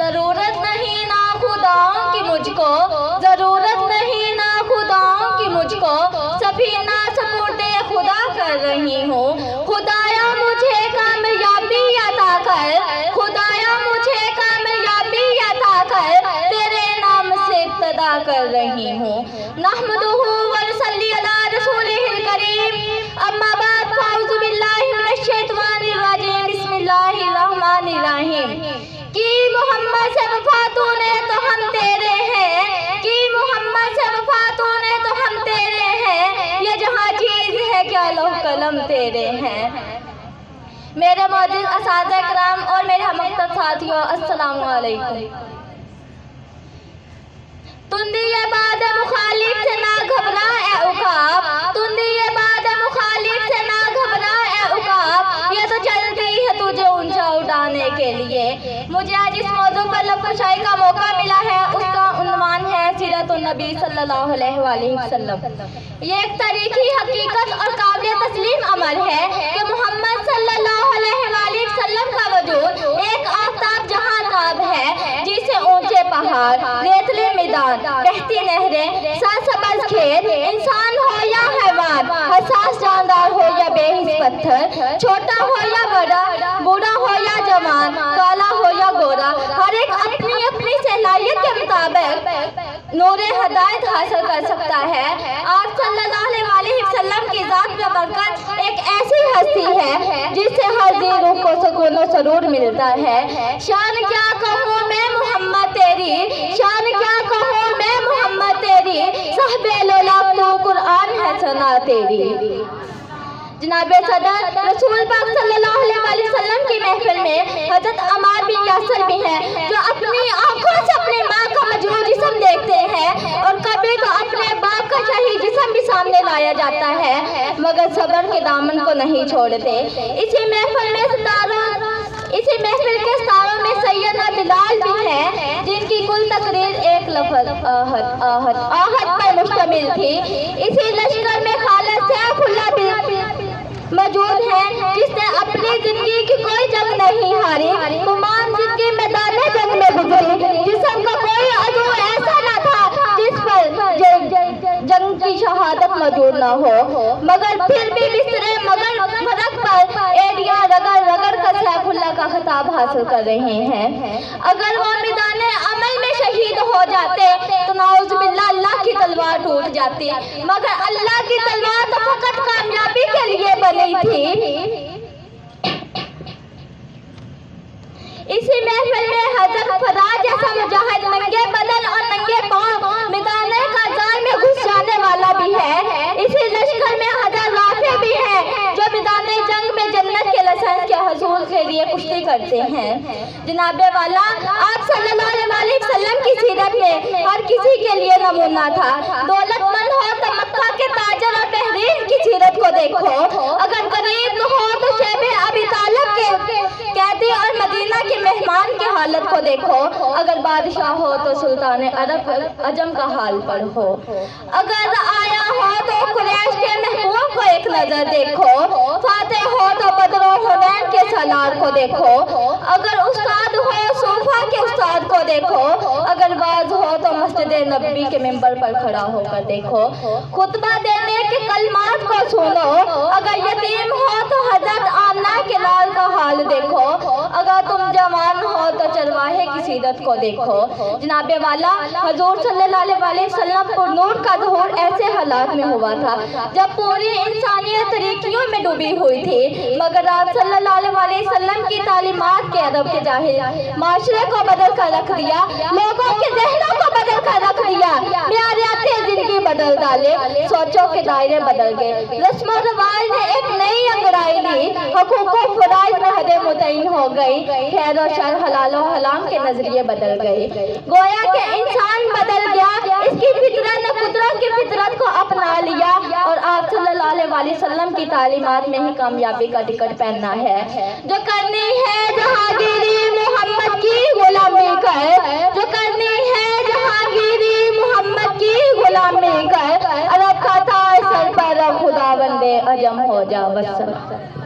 ज़रूरत नहीं ना खुदाओं की मुझको, ज़रूरत नहीं ना खुदाओं की मुझको, सफीना सपुर्दे खुदा कर रही हूँ। खुदाया मुझे कामयाबी अता कर, खुदाया मुझे कामयाबी अता कर, तेरे नाम से इब्तिदा कर रही हूँ। नहमदुहु व नसल्ली अला रसूलिहिल करीम, अम्मा बाद फ़अऊज़ु बिल्लाहि मिनश शैतानिर रजीम, बिस्मिल्लाहिर रहमानिर रहीम। कि मोहम्मद से वफा तूने तो हम तेरे हैं, कि मोहम्मद से वफा तूने तो हम तेरे हैं, ये जहाँ चीज़ है क्या लौह कलम तेरे हैं। मेरे मौजूद असातिज़ा किराम और मेरे हमवक्त साथियों, अस्सलामु अलैकुम। तुंदी ये बात मुखालिफ से ना घबरा ए उकाब, तुंदी ये बात मुखालिफ से ना घबरा ए उकाब, ये तो चलती है तुझे ऊंचा उठाने के लिए। मुझे आज इस मौजू पर लफ्ज़शाई का मौका मिला है, उसका उन्वान है सीरतुन नबी सल्लल्लाहु अलैहि वसल्लम। ये एक तारीखी हकीकत और काबिल तस्लीम अमल है कि मोहम्मद सल्लल्लाहु अलैहि वसल्लम का वजूद एक आफताब जहां ताब है, जिसे ऊंचे पहाड़, रेतले मैदान, बहती नहरें, सरसब्ज़ खेत, इंसान हो या हैवान, हसास जानदार हो या बेहिस पत्थर, छोटा हो या बड़ा, बूढ़ा हो या जवान, काला हो या गोरा, हर एक अपनी अपनी सलाहियत के मुताबिक नूरे हिदायत हासिल कर सकता है। आप सल्लल्लाहु अलैहि वसल्लम की ज़ात में बरकत एक ऐसी हस्ती है जिससे हर दिल रूह को सुकून और सरूर मिलता है। शान क्या कहूँ मैं मोहम्मद तेरी, शान क्या कहूँ मैं मोहम्मद तेरी, साहिबे लोलाब तो कुरान है सना तेरी। जनाब सदर रसूल पाक सल्लल्लाहु अलैहि वसल्लम की महफिल में हज़रत अम्मार बिन यासिर भी हैं, जो अपनी आंखों से अपनी माँ का मजरूह जिस्म देखते हैं और कभी तो अपने बाप का शहीद जिस्म भी सामने लाया जाता है, मगर सब्र के दामन को नहीं छोड़ते। इसी महफिल के सितारों में सैयदना बिलाल भी हैं, जिनकी कुल तकरीर एक लफ्ज़ आहद पर मुश्तमिल थी। इसी लश्कर में खालिद सैफुल्लाह भी मौजूद है, जिसने अपनी जिंदगी की कोई जंग नहीं हारी, तमाम जिंदगी मैदान जंग में गुजरी, जिस्म का कोई अज़ू ऐसा न था जिस पर जंग की शहादत मौजूद न हो, मगर फिर भी बिस्तरे मगर फरक पर एड़ियां रगड़ रगड़ कर सैफुल्लाह का खिताब हासिल कर रहे हैं। अगर वो मैदान अमल में शहीद हो जाते तो नाउज़ बिल्लाह अल्लाह की तलवार टूट जाती, मगर अल्लाह की तलवार तो फकत कामयाबी के लिए बनी थी। इसी महफिल में हज़रत फराज जैसा मुजाहिद नंगे बदन और नंगे पांव मैदान काज़ार में घुस जाने वाला भी है। इसी लश्कर में हज़रत राफे भी हैं, जो मैदान जंग में जन्नत के लाइसेंस के हुसूल के लिए कुश्ती करते हैं। जनाबे वाला आप सल्लल्लाहु अलैहि वसल्लम की सीरत में हर किसी के लिए नमूना था। दौलतमंद हो तो मक्का के ताजर और बहरीन की सीरत को देखो, अगर गरीब हो तो शैबे अबी तालिब के कैदी और मदीना के मेहमान की हालत को देखो, अगर बादशाह हो तो सुल्तान अरब अजम का हाल पढ़ो, अगर आया हो तो कुरैश के महबूब को एक नजर देखो, फातेह हो तो बदर हुनैन के सलार को देखो, अगर उस्ताद हो सूफा के उस्ताद को देखो, अगर बाज हो तो मस्जिद नबी के मिंबर पर खड़ा होकर देखो, खुतबा देने के कलमात को सुनो, अगर यतीम हो तो हजरत आमना के लाल का हाल देखो, अगर तुम जवान हो तो चरवाहे की सीरत को देखो। जनाबे वाला हजूर सल्लल्लाहु अलैहि वसल्लम को नूर का ज़हूर ऐसे हालात में हुआ था जब पूरी इंसानियत तरीकियों में डूबी हुई थी, मगर आप सल्लल्लाहु अलैहि वसल्लम की तालीमात के अदब के जाहिल माशरे को बदल कर रख दिया, लोगों के ज़हनों को बदल कर रख दिया, मियारियात जिंदगी बदल डाले, सोचों के दायरे बदल गए, रस्म रवाज ने एक नई अंगड़ाई ली, हुकूक व फराइज़ में हदें मुतय्यन हो गई, खैर और शर हलाल और हराम के नजरिए बदल गए, गोया के इंसान बदल गया, इसकी फितरत ने कुदरत की फितरत को अपना लिया और आप सल्लल्लाहु अलैहि वसल्लम की तालीमात में ही कामयाबी का टिकट पहनना है। जो करनी है जहांगीरी मोहम्मद की गुलामी कर, जो करनी है जहांगीरी मोहम्मद की गुलामी कर, अरब का ताज सर पर खुदा बंदे अजम हो जा बस।